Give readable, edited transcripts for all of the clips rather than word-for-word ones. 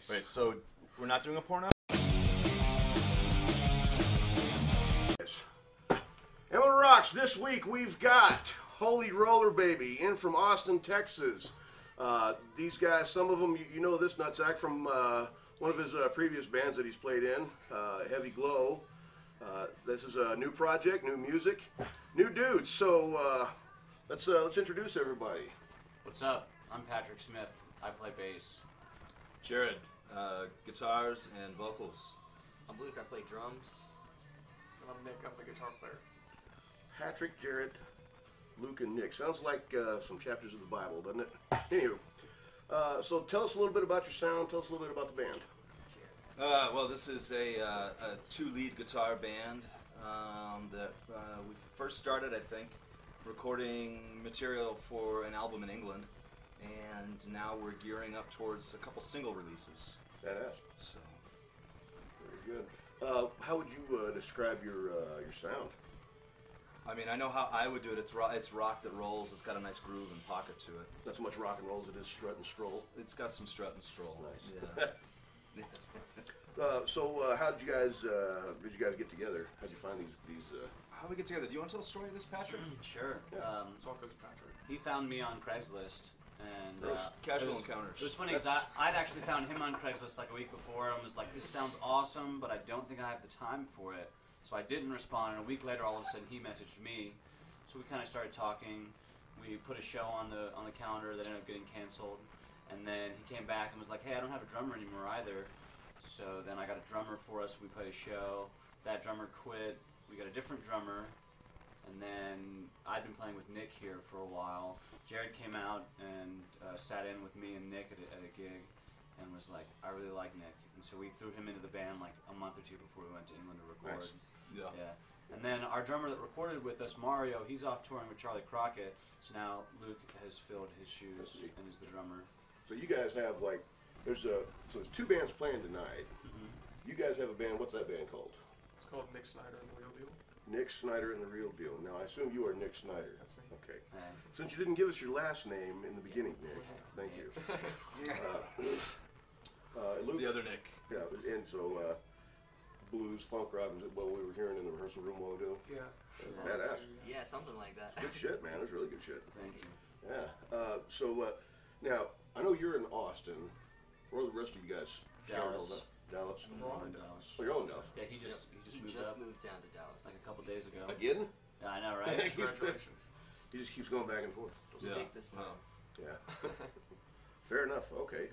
Nice. Wait, so we're not doing a porno? Amarillo Rocks, this week we've got Holy Roller Baby in from Austin, Texas. These guys, some of them, you know this nutsack from one of his previous bands that he's played in, Heavy Glow. This is a new project, new music, new dudes. So let's introduce everybody. What's up? I'm Patrick Smith. I play bass. Jared, guitars and vocals. I'm Luke, I play drums. And I'm Nick, I'm the guitar player. Patrick, Jared, Luke, and Nick. Sounds like some chapters of the Bible, doesn't it? Anywho, so tell us a little bit about your sound. Tell us a little bit about the band. Well, this is a two-lead guitar band that we first started, I think, recording material for an album in England, and now we're gearing up towards a couple single releases. Badass. So, Very good. How would you describe your sound? I mean, I know how I would do it. It's rock that rolls. It's got a nice groove and pocket to it. Not so much rock and roll as it is strut and stroll. It's got some strut and stroll. Nice. Yeah. So how did you guys get together? How did you find these? How we get together? Do you want to tell the story of this, Patrick? Sure. Yeah. It's all because of Patrick. He found me on Craigslist, and Casual it encounters. was funny because I'd actually found him on Craigslist like a week before, and was like, "This sounds awesome, but I don't think I have the time for it." So I didn't respond, and a week later, all of a sudden, he messaged me. So we kind of started talking. We put a show on the calendar that ended up getting canceled, and then he came back and was like, "Hey, I don't have a drummer anymore either." So then I got a drummer for us. We played a show. That drummer quit. We got a different drummer, and then I'd been playing with Nick here for a while. Jared came out and sat in with me and Nick at a gig, and was like, "I really like Nick," and so we threw him into the band like a month or two before we went to England to record. Nice. Yeah. And then our drummer that recorded with us, Mario, he's off touring with Charlie Crockett. So now Luke has filled his shoes and is the drummer. So you guys have like there's two bands playing tonight. Mm-hmm. You guys have a band. What's that band called? It's called Nick Snyder and the Real Deal. Nick Snyder and the Real Deal. Now I assume you are Nick Snyder. That's me. Okay. And Since you didn't give us your last name in the beginning, Nick, thank you. It's Luke, the other Nick. yeah, and so blues, funk rock is what we were hearing in the rehearsal room a while ago. Yeah. Badass. Yeah, something like that. Good shit, man. It was really good shit. thank you. Yeah. Now I know you're in Austin. Where are the rest of you guys? Dallas. Dallas. We're all in in Dallas. Oh, you're all in Dallas. Yeah, he just He moved just up moved down to Dallas. like a couple days ago. Again? Yeah, I know, right? Congratulations. He just keeps going back and forth. It'll stick this time. Yeah. Fair enough. Okay.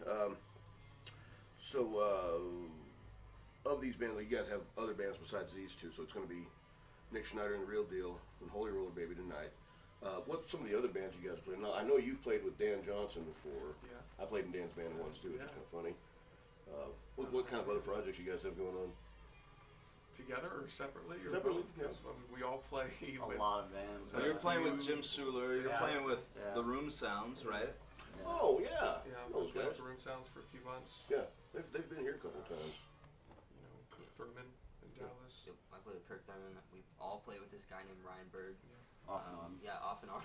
Of these bands, you guys have other bands besides these two, so it's going to be Nick Schneider and the Real Deal and Holy Roller Baby tonight. What's some of the other bands you guys play? Now, I know you've played with Dan Johnson before. Yeah. I played in Dan's band once too, which is Yeah. kind of funny. What kind of other projects you guys have going on? Together or separately? Or Separately, both? 'Cause, we all play A with... lot of bands. Well, you're playing with Jim Suler. You're Yeah. playing with Yeah. the Room Sounds, right? Yeah. Oh yeah, Yeah, those we played guys. with the Room Sounds for a few months. Yeah, they've been here a couple of times. You know, Cook Thurman in Dallas. Yep, I play with Kirk Thurman. We all play with this guy named Ryan Berg. Off and on. Yeah, off and on.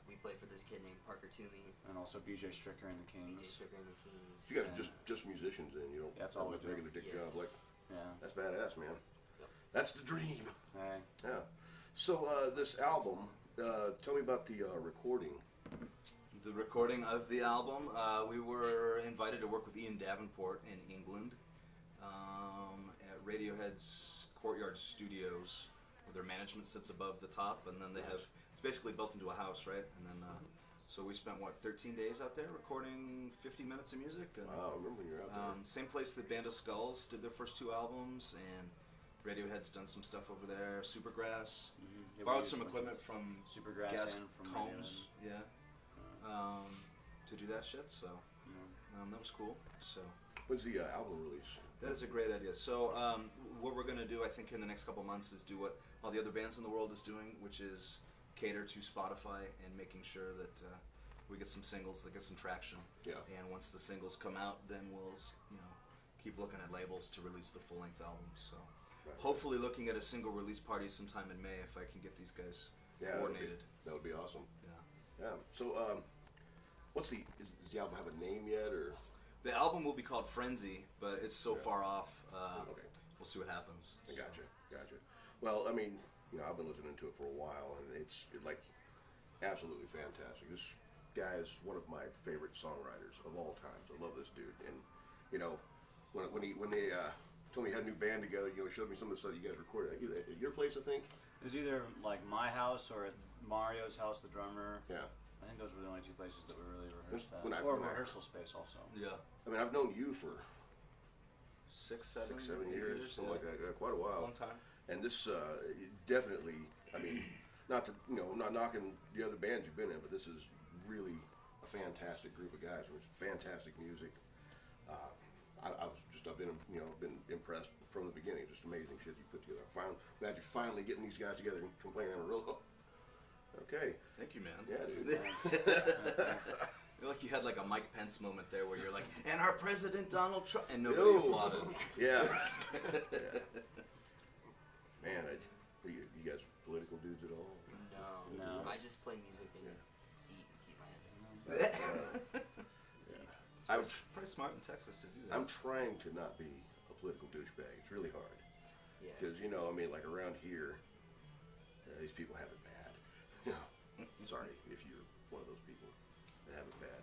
We play for this kid named Parker Toomey, And also BJ Stricker and the DJ Kings. Sugar and the Kings. So you guys are Yeah. just musicians then, you don't That's have all we like a do. regular dick Yes. job. Like Yeah. that's badass, man. Yep. That's the dream. Hey. Yeah. So this album, tell me about the recording. The recording of the album, we were invited to work with Ian Davenport in England at Radiohead's Courtyard Studios, where their management sits above the top, and then they have, it's basically built into a house, right? And then, so we spent, 13 days out there recording 50 minutes of music. And, Wow, I remember when you were out there. same place that Band of Skulls did their first two albums, and Radiohead's done some stuff over there. Supergrass. Mm-hmm. Yeah, Borrowed some equipment from Supergrass Gas and from Combs, yeah, Radiohead. to do that shit. So that was cool. So When's the album release? that is a great idea. So what we're gonna do, I think, in the next couple months is do what all the other bands in the world is doing, which is cater to Spotify and making sure that we get some singles that get some traction. Yeah. And once the singles come out, then we'll keep looking at labels to release the full length album. So. Right. Hopefully looking at a single release party sometime in May if I can get these guys coordinated. That would be awesome. Yeah. Yeah. So, does the album have a name yet, or? The album will be called Frenzy, but it's so far off. Okay. We'll see what happens. I gotcha. Well, I mean, you know, I've been listening to it for a while, and it's like absolutely fantastic. This guy is one of my favorite songwriters of all times. I love this dude, and you know, when they told me you had a new band together, you know, showed me some of the stuff you guys recorded at your place, I think. It was either like my house or at Mario's house, the drummer. Yeah. I think those were the only two places that we really rehearsed at. When I- or when I- rehearsal space also. Yeah. I mean, I've known you for 6, 7 years, something like that, quite a while. Long time. And this definitely, I mean, not to, you know, not knocking the other bands you've been in, but this is really a fantastic group of guys. It was fantastic music. I've been, you know, been impressed from the beginning. Just amazing shit you put together. Glad you're finally getting these guys together and playing Amarillo. Okay. Thank you, man. Yeah, dude. I feel like you had like a Mike Pence moment there where you're like, and our president Donald Trump, and nobody applauded. Yeah. Man, are you guys political dudes at all? No. I just play music and eat and keep my head down. I It's pretty smart in Texas to do that. I'm trying to not be a political douchebag. It's really hard. Yeah. Because, you know, I mean, like around here, these people have it bad. You know, sorry if you're one of those people that have it bad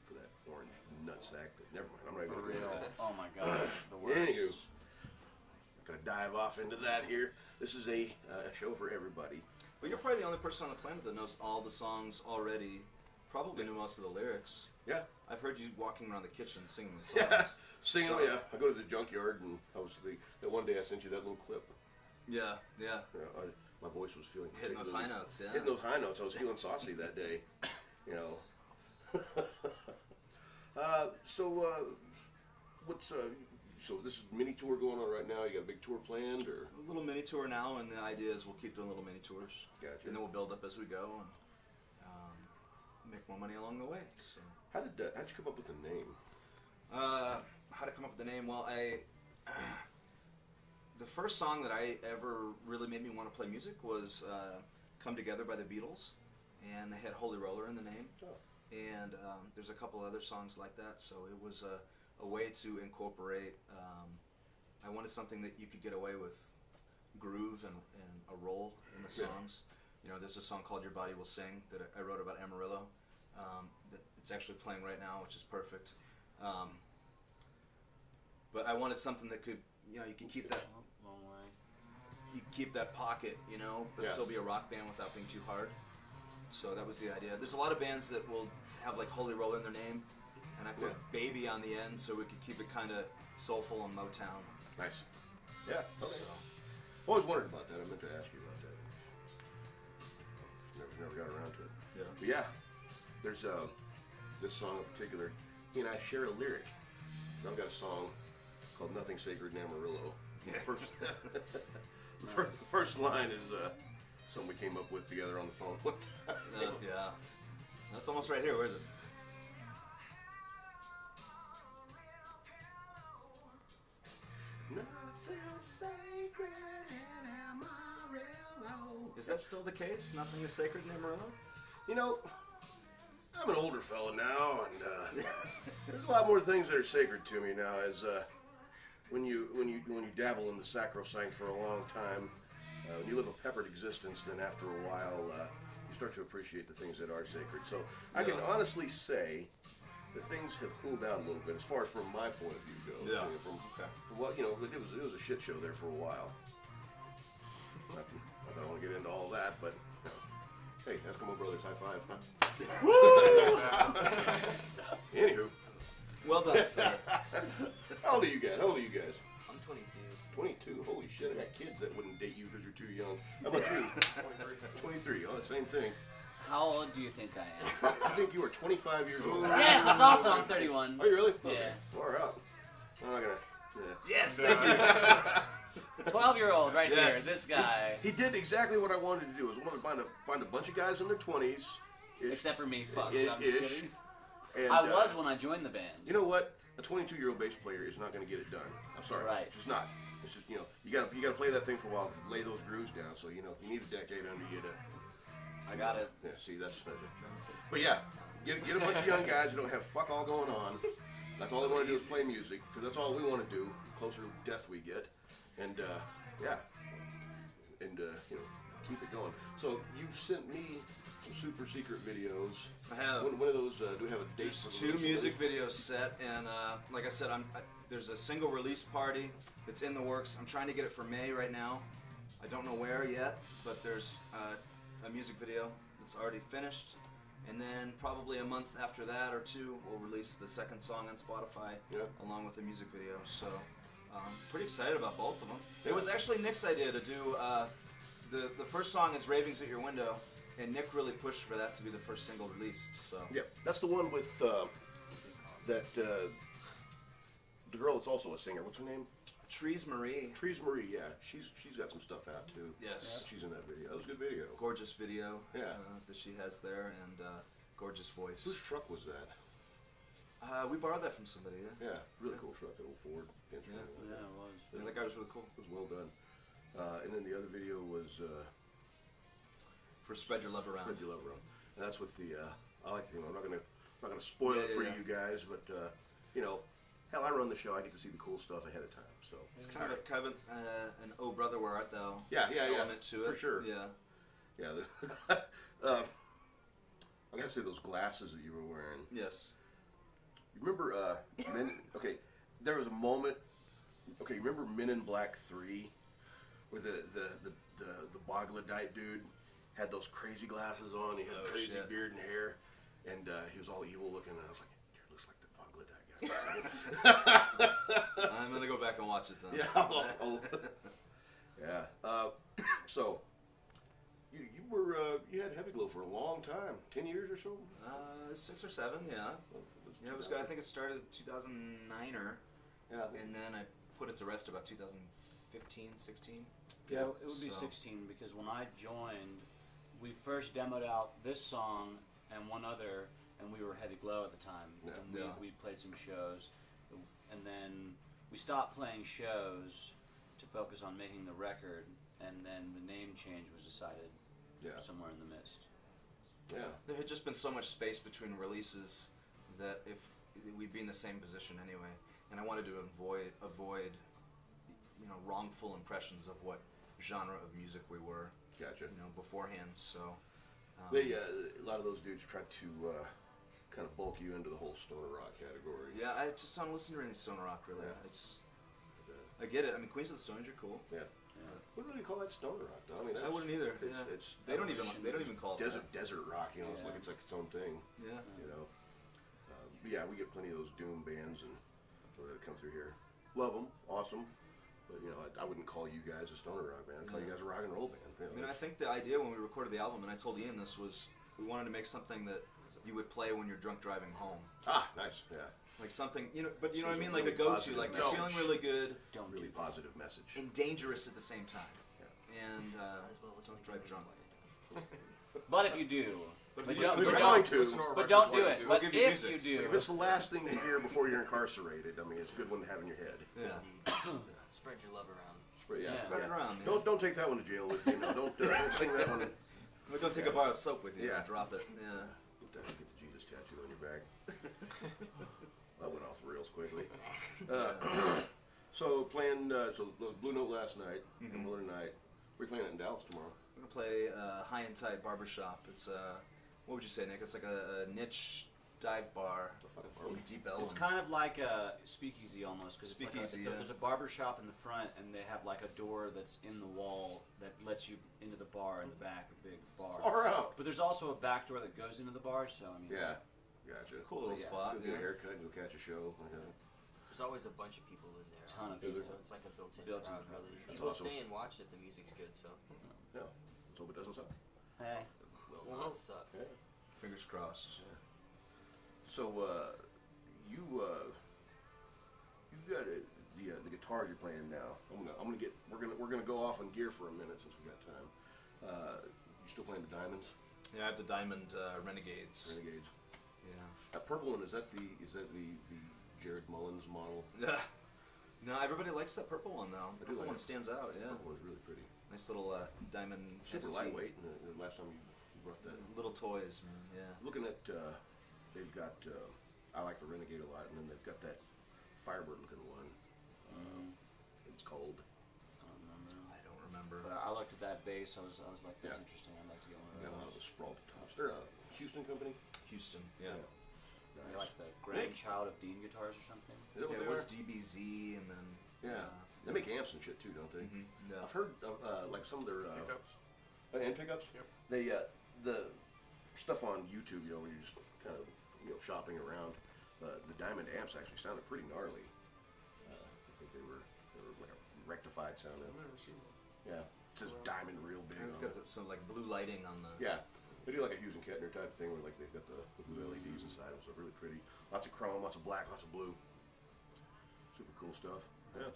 for that orange nutsack. Never mind, I'm not even For going to real. do that. Oh my gosh, the worst. Anywho, I'm going to dive off into that here. This is a show for everybody. But you're probably the only person on the planet that knows all the songs already. Probably knew most of the lyrics. Yeah. I've heard you walking around the kitchen singing the songs. Yeah. Singing, So- yeah. I go to the junkyard, and that one day I sent you that little clip. Yeah, yeah. You know, my voice was feeling Hitting those high notes, yeah. Hitting those high notes. I was feeling saucy that day. You know. So this is mini tour going on right now. You got a big tour planned, or? A little mini tour now, and the idea is we'll keep doing little mini tours. Gotcha. And then we'll build up as we go and make more money along the way. So. How'd you come up with the name? How to come up with the name? Well, the first song that I ever really made me want to play music was "Come Together" by the Beatles, and they had "Holy Roller" in the name. Oh. And there's a couple other songs like that, so it was a way to incorporate. I wanted something that you could get away with groove and a roll in the songs. You know, there's a song called "Your Body Will Sing" that I wrote about Amarillo. That it's actually playing right now, which is perfect. But I wanted something that could, you know, you could keep that, Long way. you could keep that pocket, you know, but Yeah. still be a rock band without being too hard. So that was the idea. There's a lot of bands that will have like Holy Roller in their name, and I put Baby on the end so we could keep it kind of soulful and Motown. Nice. Yeah. Okay. So, I always wondered about that. I meant to ask you about that. Just never got around to it. yeah. But yeah, there's this song in particular. He and I share a lyric. I've got a song called "Nothing Sacred in Amarillo." The first line is something we came up with together on the phone one time. Yeah. That's almost right here. Where is it? Nothing sacred in Amarillo. Is that still the case? Nothing is sacred in Amarillo? You know, I'm an older fella now, and there's a lot more things that are sacred to me now. As when you dabble in the sacrosanct for a long time, when you live a peppered existence, then after a while you start to appreciate the things that are sacred. So I can honestly say that things have cooled down a little bit as far as from my point of view goes. Yeah. You know, from what, you know, it was a shit show there for a while. Not that I want to get into all that, but you know, hey, Eskimo Brothers, high five. Huh? Anywho, Well done, sir. how old are you guys? I'm 22. 22. Holy shit, I got kids that wouldn't date you because you're too young. How about you? 23. Oh, the same thing. How old do you think I am? I think you are 25 years old. Yes, that's awesome. I'm 31. Are you really? Yeah. Okay. Far out. I'm not gonna. Yes, thank you. 12-year-old right Yes. here. This guy. He did exactly what I wanted to do. I wanted to find a bunch of guys in their 20s. Except for me. Fuck. I'm just Ish. kidding. And, I was when I joined the band. You know what? A 22-year-old bass player is not going to get it done. I'm sorry. Right. It's just not. It's just, you know, you gotta play that thing for a while, lay those grooves down. So you know, you need a decade under you to. I got it. Yeah. See, that's. But yeah, get a bunch of young guys who don't have fuck all going on, That's all they want to do is play music, because that's all we want to do. The closer to death we get, and yeah, and you know, keep it going. So you've sent me some super secret videos. I have. One of those, do we have a date? There's for two release? music videos set, and like I said, there's a single release party that's in the works. I'm trying to get it for May right now. I don't know where yet, but there's a music video that's already finished. And then probably a month after that or two, we'll release the second song on Spotify along with the music video. So pretty excited about both of them. It was actually Nick's idea to do, the first song is Ravings at Your Window, and Nick really pushed for that to be the first single released. So Yeah, that's the one with the girl that's also a singer. What's her name? Trees Marie. Trees Marie. Yeah, she's got some stuff out too. Yes. She's in that video. That was a good video. Gorgeous video Yeah. that she has there, and gorgeous voice. Whose truck was that? We borrowed that from somebody. Yeah. Yeah, really cool truck, that old Ford. Yeah, it was. Yeah, that guy was really cool. It was well done. And then the other video was For Spread Your Love Around. Spread Your Love Around. And that's with the I like the theme. I'm not gonna spoil it for you guys, but you know, hell, I run the show. I get to see the cool stuff ahead of time. So It's kind of an "Oh Brother, Where Art Thou?" element to it. For sure. Yeah. Yeah. I gotta say those glasses that you were wearing. Yes. You remember okay, there was a moment. Okay, you remember Men in Black 3, where the Bogladite dude had those crazy glasses on. He had Oh, crazy shit. beard and hair, and he was all evil looking. And I was like, dude, looks like the Bogladite guy. I'm gonna go back and watch it then. Yeah. Yeah. So you had Heavy Glow for a long time, 10 years or so. 6 or 7, yeah. Yeah, it was good. I think it started 2009er, Yeah. and then I put it to rest about 2015, 16. Yeah, it would be So- 16 because when I joined, we first demoed out this song and one other, and we were Heavy Glow at the time. Yeah. And Yeah. we played some shows, and then we stopped playing shows to focus on making the record, and then the name change was decided Yeah. somewhere in the midst. Yeah. There had just been so much space between releases that if we'd be in the same position anyway, and I wanted to avoid wrongful impressions of what genre of music we were, Gotcha. beforehand. So They a lot of those dudes tried to kind of bulk you into the whole stoner rock category. yeah, I just don't listen to any stoner rock really. Yeah. I get it. I mean, Queens of the Stone Age are cool. Yeah. Wouldn't really call that stoner rock, though. I mean, I wouldn't either. It's, Yeah. it's They don't even call it desert rock. You know, it's Yeah. like it's like its own thing. that. Yeah. You know. But yeah, we get plenty of those doom bands and so that come through here. Love them, awesome. But you know, I wouldn't call you guys a stoner rock band. I'd call you guys a rock and roll band. You know, I mean, I think the idea when we recorded the album, and I told Ian this, was we wanted to make something that you would play when you're drunk driving home. Nice. Yeah. Like something, but you know what I Seems mean? like Like a really go-to, positive like you're message. feeling really good Don't Really do positive message. and dangerous at the same time. And Might as well listen don't to drive Queen drunk. that. But if you do, But but if you don't, listen We're to going it, to. Listen to our but record don't do while it. you But We'll give you if music. you do, If it's the last thing you hear before you're incarcerated, I mean, it's a good one to have in your head. yeah. Spread your love around. But yeah, Yeah. Spread it around, man. Don't take that one to jail with you. No, don't sing that one. But don't take a bar of soap with you Yeah. and drop it. Yeah. Get the Jesus tattoo on your back. That went off the rails quickly. So playing Blue Note last night, and Miller tonight. We're playing it in Dallas tomorrow. We're gonna play High and Tight Barbershop. It's what would you say, Nick? It's like a niche dive bar. The fucking bar. With Deep Ellum. it's kind of like a speakeasy almost because Speakeasy, yeah. there's a barber shop in the front and they have like a door that's in the wall that lets you into the bar in the back, a big bar. Far out. But there's also a back door that goes into the bar, so I mean, Yeah, gotcha. cool little Yeah. spot. Go get a Yeah. haircut and go catch a show. There's always a bunch of people in there. Ton of Is people. there? So it's like a built-in Built-in crowd, crowd, really. for sure. People Awesome. stay and watch if the music's good, so Yeah. Let's hope it doesn't suck. Hey, will Well, not suck. Yeah. Fingers crossed. So you got the guitar you're playing now. We're gonna go off on gear for a minute since we got time. You still playing the Diamonds, Yeah, I have the Diamond Renegades. Renegades? Yeah. That purple one, is that the Jared Mullins model? Yeah. No, everybody likes that purple one though. I The do purple like one it. stands out. Yeah. That one's really pretty. Nice little diamond. Super ST. lightweight. The last time you brought that. Little toys, man. Yeah. Looking at, they've got I like the Renegade a lot, and then they've got that Firebird looking one. It's cold. I don't remember. I don't remember. But I looked at that bass. I was like, that's Yeah. interesting. I'd like to get one of Got a lot of those. the sprawled tops. They're a Houston company. Houston. Yeah. They're Nice. like the grandchild of Dean guitars or something. Is that what Yeah, they it was are? DBZ, and then Yeah. They make amps and shit too, don't they? Yeah. I've heard like some of their Pickups. and pickups. Yep. They the stuff on YouTube, you know, when you're just kind of shopping around. The Diamond amps actually sounded pretty gnarly. I think they were like a rectified sound. I've never seen one. Yeah, it says Diamond real big. And on it's got it. some like blue lighting on the. Yeah, they do like a Hughes and Kettner type thing where like they've got the blue LEDs inside them, so really pretty. Lots of chrome, lots of black, lots of blue. Super cool stuff. Yeah.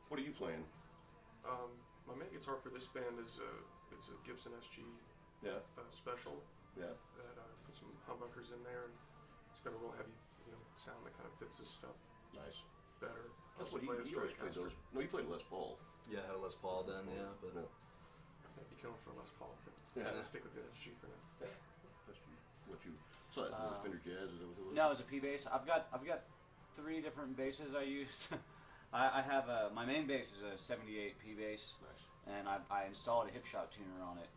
What are you playing? My main guitar for this band is it's a Gibson SG Yeah, special yeah. that put some humbuckers in there, and it's got a real heavy, sound that kind of fits this stuff Nice. better. That's Also what he play a always played Stratocaster. those. No, he played Les Paul. Yeah, I had a Les Paul then. Yeah, but No. I'd be killing for Les Paul, but Yeah. I'm gonna stick with the SG for now. Yeah. That's what you. So that's what Fender Jazz is that what it was? No, it's a P bass. I've got 3 different basses I use. I have my main bass is a 78 P bass, Nice. and I installed a hip shot tuner on it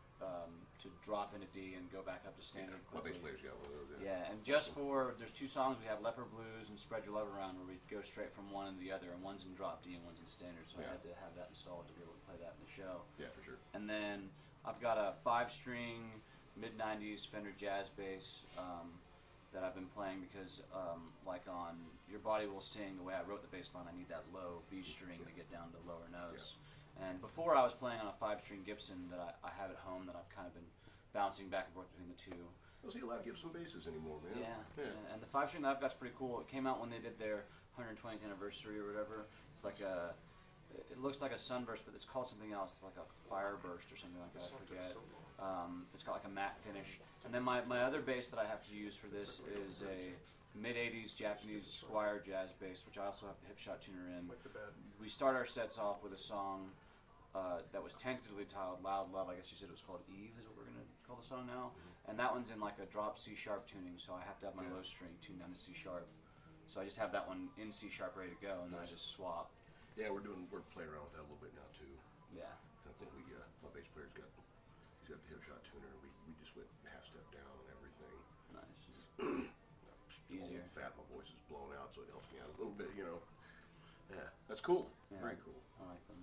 to drop into D and go back up to standard My bass quickly. player's got one of those. Yeah, and just for there's 2 songs we have, Leopard Blues and Spread Your Love Around, where we go straight from one to the other, and one's in drop D and one's in standard. So Yeah. I had to have that installed to be able to play that in the show. Yeah, for sure. And then I've got a 5-string mid-90s Fender Jazz bass that I've been playing because, like on Your Body Will Sing, the way I wrote the bass line, I need that low B string to get down to lower notes. And before I was playing on a 5-string Gibson that I have at home that I've kind of been bouncing back and forth between the two. I don't see a lot of Gibson basses anymore, man. Yeah. And the 5-string that I've got's pretty cool. It came out when they did their 120th anniversary or whatever. It's like it looks like a sunburst, but it's called something else, like a fireburst or something like that. I forget. It's got like a matte finish. And then my other bass that I have to use for this is a mid-80s Japanese Squier jazz bass, which I also have the hip shot tuner in. Like the bed. We start our sets off with a song that was tentatively titled Loud Love. I guess you said it was called Eve, is what we're going to call the song now. And that one's in like a drop C sharp tuning, so I have to have my low string tuned down to C sharp. So I just have that one in C sharp ready to go, and then I just swap. Yeah, we're playing around with that a little bit now too. Yeah. I think my bass player's got the hip shot tuner. We just went half step down and everything. Nice. Easier. Easier. Fat, my voice is blown out, so it helps me out a little bit, Yeah, that's cool. Yeah. Very cool. I like them.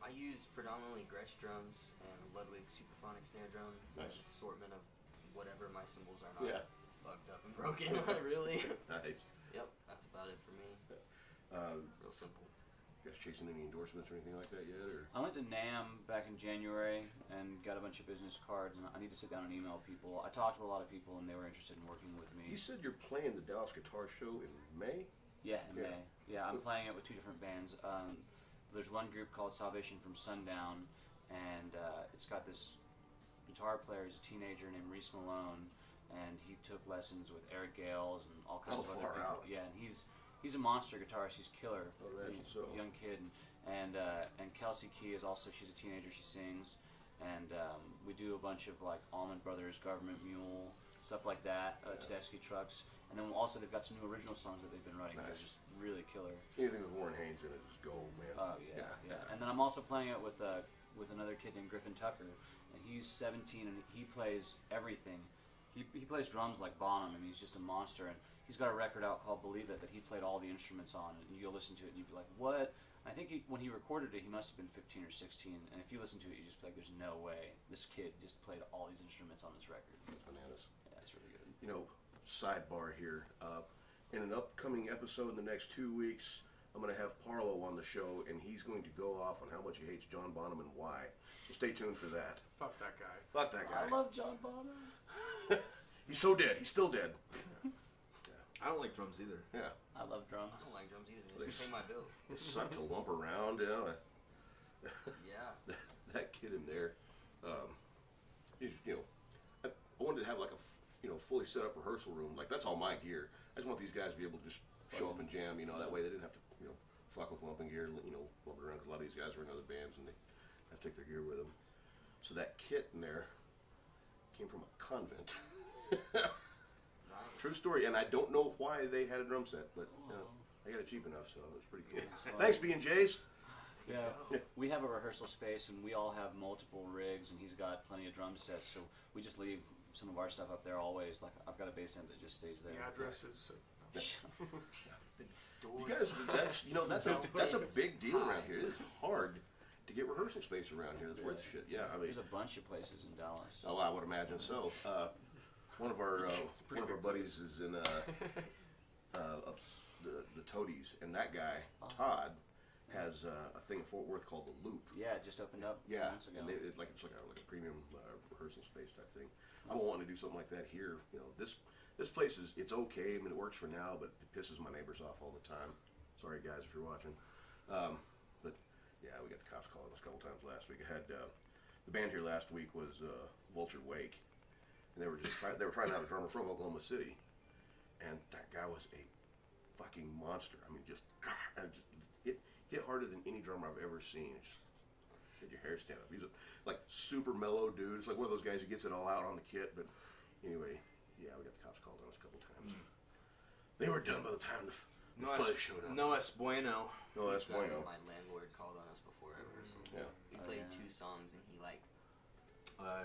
I use predominantly Gretsch drums and Ludwig Superphonic snare drum. Nice. An assortment of whatever my cymbals are not Yeah. fucked up and broken, really. Nice. Yep, that's about it for me. Real simple. You guys chasing any endorsements or anything like that yet, or? I went to NAMM back in January and got a bunch of business cards, and I need to sit down and email people. I talked to a lot of people, and they were interested in working with me. You said you're playing the Dallas Guitar Show in May? Yeah, in Yeah. May. Yeah, I'm playing it with 2 different bands. There's one group called Salvation from Sundown, and it's got this guitar player, he's a teenager named Reese Malone, and he took lessons with Eric Gales and all kinds of other far people. out. Yeah, and he's a monster guitarist. He's killer. I imagine He's so. a young kid, and Kelsey Key is also, she's a teenager. She sings, and we do a bunch of like Allman Brothers, Government Mule, stuff like that. Tedeschi trucks. And then also they've got some new original songs that they've been writing. Nice. They're just really killer. Anything with Warren Haynes in it is gold, man. Oh yeah. And then I'm also playing it with another kid named Griffin Tucker, and he's 17 and he plays everything. He plays drums like Bonham, and he's just a monster. And he's got a record out called Believe It that he played all the instruments on, and you'll listen to it and you'd be like, what? I think when he recorded it, he must have been 15 or 16, and if you listen to it, you just be like, there's no way this kid just played all these instruments on this record. That's bananas. Yeah, it's really good. Sidebar here. In an upcoming episode in the next 2 weeks, I'm going to have Parlo on the show, and he's going to go off on how much he hates John Bonham and why. So stay tuned for that. Fuck that guy. Fuck that guy. I love John Bonham. He's so dead. He's still dead. I don't like drums either. Yeah. I love drums. I don't like drums either. It doesn't pay my bills. It sucked to lump around, Yeah. That kid in there. He's, I wanted to have like a fully set up rehearsal room. Like, that's all my gear. I just want these guys to be able to just show up and jam, that way they didn't have to, fuck with lumping gear, lump it around, because a lot of these guys are in other bands and they have to take their gear with them. So that kit in there came from a convent. Right. true story. And I don't know why they had a drum set, but they got it cheap enough, so it was pretty cool. Thanks, B&J's. Yeah, we have a rehearsal space, and we all have multiple rigs, and he's got plenty of drum sets, so we just leave some of our stuff up there always. Like, I've got a bass amp that just stays there. The address is. You guys, that's a big deal around here. It's hard to get rehearsal space around here. That's worth shit. Yeah, I mean, There's a bunch of places in Dallas. oh, I would imagine so. One of our buddies is in the Toadies, and that guy Todd has a thing in Fort Worth called the Loop. Yeah, it just opened up Yeah, months ago. and it's like a premium rehearsal space type thing. I'm wanting to do something like that here. You know, this place it's okay. I mean, it works for now, but it pisses my neighbors off all the time. Sorry, guys, if you're watching. But yeah, we got the cops calling us a couple times last week. I had the band here last week was Vulture Wake, and they were trying to have a drummer from Oklahoma City, and that guy was a fucking monster. I mean, just hit harder than any drummer I've ever seen. Just made your hair stand up. He's a super mellow dude. It's like one of those guys who gets it all out on the kit. But anyway, yeah, we got the cops called on us a couple times. They were done by the time the fuzz showed up. No es bueno. No, that's bueno. My landlord called on us before rehearsal. Yeah. We played 2 songs and he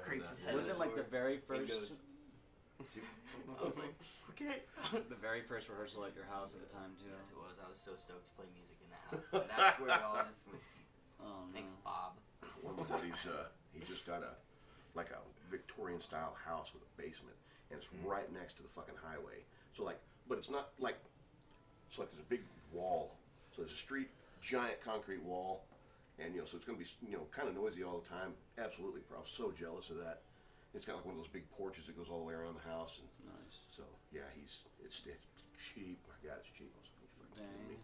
Creeps his head. Was it like the very first? I was like, okay. The very first rehearsal at your house at the time too. Yes, it was. I was so stoked to play music in the house. And that's where it all just went to pieces. Oh, no. Thanks, Bob. One of my buddies, he just got a Victorian style house with a basement, and it's right next to the fucking highway. So but it's not like it's like there's a big wall. So there's a street, giant concrete wall, and so it's gonna be kind of noisy all the time. Absolutely, I'm so jealous of that. It's got like one of those big porches that goes all the way around the house, and Nice. so yeah, it's cheap. My God, it's cheap. I was like, "You fucking kidding me?"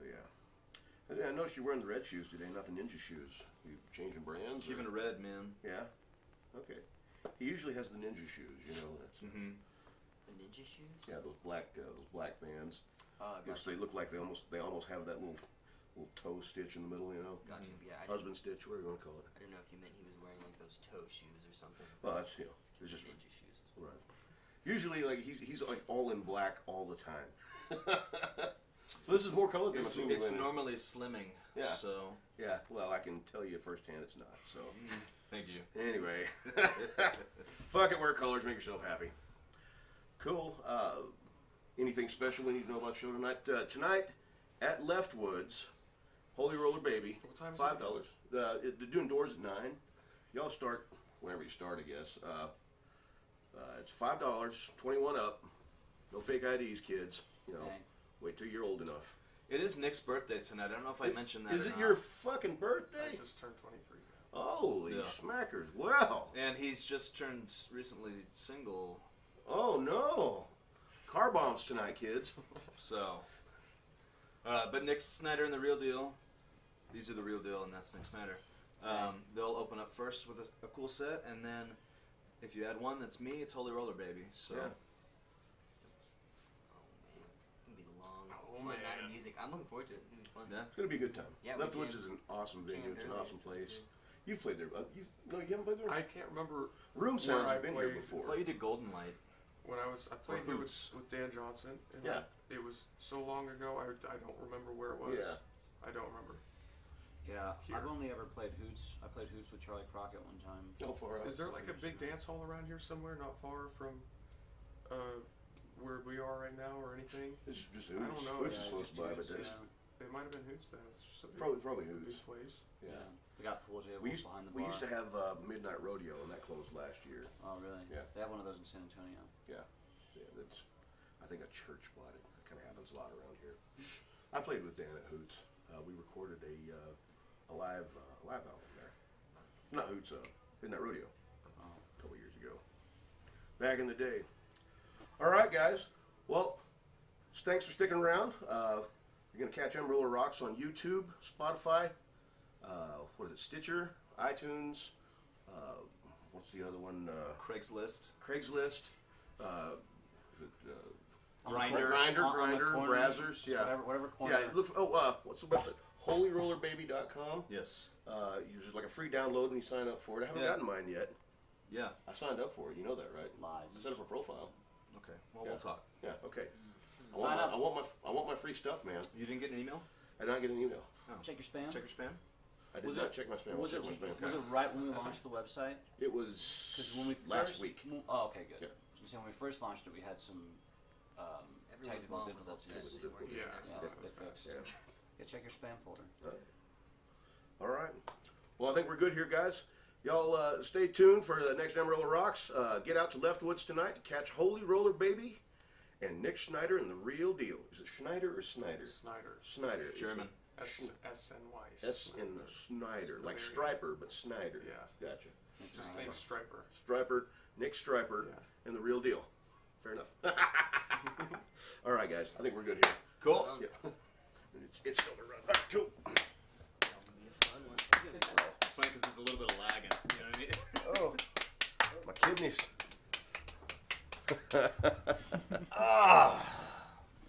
So yeah. I noticed you're wearing the red shoes today, not the ninja shoes. You changing brands? Keeping it red, man. Yeah. Okay. He usually has the ninja shoes. That's The ninja shoes? yeah, those black Vans. Which Gotcha. they look like they almost have that little toe stitch in the middle. Gotcha. Yeah, Husband stitch, whatever you want to call it. I don't know if you meant he was wearing like those toe shoes or something. Well, that's It's it's just ninja shoes. right. Usually, he's like all in black all the time. So this is more colored than It's normally slimming. Yeah. So. Yeah. Well, I can tell you firsthand it's not. So. Thank you. Anyway, fuck it, wear colors, make yourself happy. Cool. Anything special we need to know about the show tonight? Tonight at Leftwoods, Holy Roller Baby, What time is $5. They're doing doors at 9. Y'all start whenever you start, I guess. It's $5, 21 up. No fake IDs, kids. Okay. Wait till you're old enough. It is Nick's birthday tonight. I don't know if I mentioned that. Is or it not. your fucking birthday? I just turned 23. Holy Yeah. smackers! Well. And he's just turned recently single. Oh no! Car bombs tonight, kids. So. But Nick Snyder and the Real Deal. These are the Real Deal, and that's Nick Snyder. They'll open up first with a cool set, and then if you add one, that's me. It's Holy Roller Baby. So. Yeah. It's gonna be a long, Oh, fun night man. of music. I'm looking forward to it. It's gonna be fun. Yeah. It's gonna be a good time. Yeah, we Leftwoods jammed- is an awesome venue. It's an jammed awesome earlier. place. You've played there. You haven't played there. I can't remember Room where Sounds I has been here played. I before. thought you did Golden Light. when I played here with Dan Johnson. And Yeah. It was so long ago. I don't remember where it was. Yeah. I don't remember. Yeah, Here. I've only ever played Hoots. I played Hoots with Charlie Crockett one time. How far out? Is there like a big dance hall around here somewhere, not far from where we are right now, or anything? It's just I don't Hoots. know. Hoots Yeah, is close just by, but Hoots, that's yeah. It might have been Hoots then. It's just a big, probably big Hoots. place. Yeah. We got pool tables We used behind the bar. we used to have Midnight Rodeo, and that closed last year. Oh, really? Yeah. They have one of those in San Antonio. Yeah. That's. I think a church bought it. It kind of happens a lot around here. I played with Dan at Hoots. We recorded a live album there. Not Hoots. Midnight Rodeo. Oh. A couple years ago. Back in the day. All right, guys. Well, thanks for sticking around. You're going to catch Amarillo Rocks on YouTube, Spotify, what is it, Stitcher, iTunes, what's the other one? Craigslist. Craigslist, Grinder. Grinder, On the corners, Brazzers, just yeah. Whatever corner. Yeah, look for, what's the website? HolyRollerBaby.com. Yes. It's just like a free download and you sign up for it. I haven't Yeah. gotten mine yet. Yeah. I signed up for it. You know that, right? Lies. I set up a profile. Okay. Well, Yeah. we'll talk. Yeah. Okay. Sign up. I want my free stuff, man. You didn't get an email? I did not get an email. Oh. Check your spam. Check your spam. I did Was not it- check my spam. Was I'll it, check my spam. was it right when we launched the website? It Because when was we last first, week. Oh, okay, good. Yeah. So when we first launched it, we had some Everyone's technical mom was difficulties. upset. They weren't Yeah, getting so their Yeah, that they was fixed. Yeah. Yeah, check your spam folder. All right. Well, I think we're good here, guys. Y'all stay tuned for the next Amarillo Rocks. Get out to Leftwoods tonight to catch Holy Roller Baby and Nick Schneider and the Real Deal. Is it Schneider or Snyder? Snyder. Snyder. German. S-N-Y. S in the Snyder, like There you Striper, but Snyder. Yeah. Gotcha. Just think Striper. Striper, Nick Striper, Yeah. and the Real Deal. Fair enough. All right, guys. I think we're good here. Cool. Yeah. It's still to run. All right, cool. That'll be a fun one. Funny because there's a little bit of lagging. You know what I mean? Oh, my kidneys.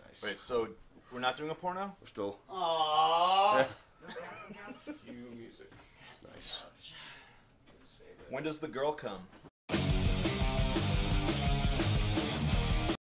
Nice. Wait, so we're not doing a porno? We're still. Aww. Cue music. Nice. When does the girl come?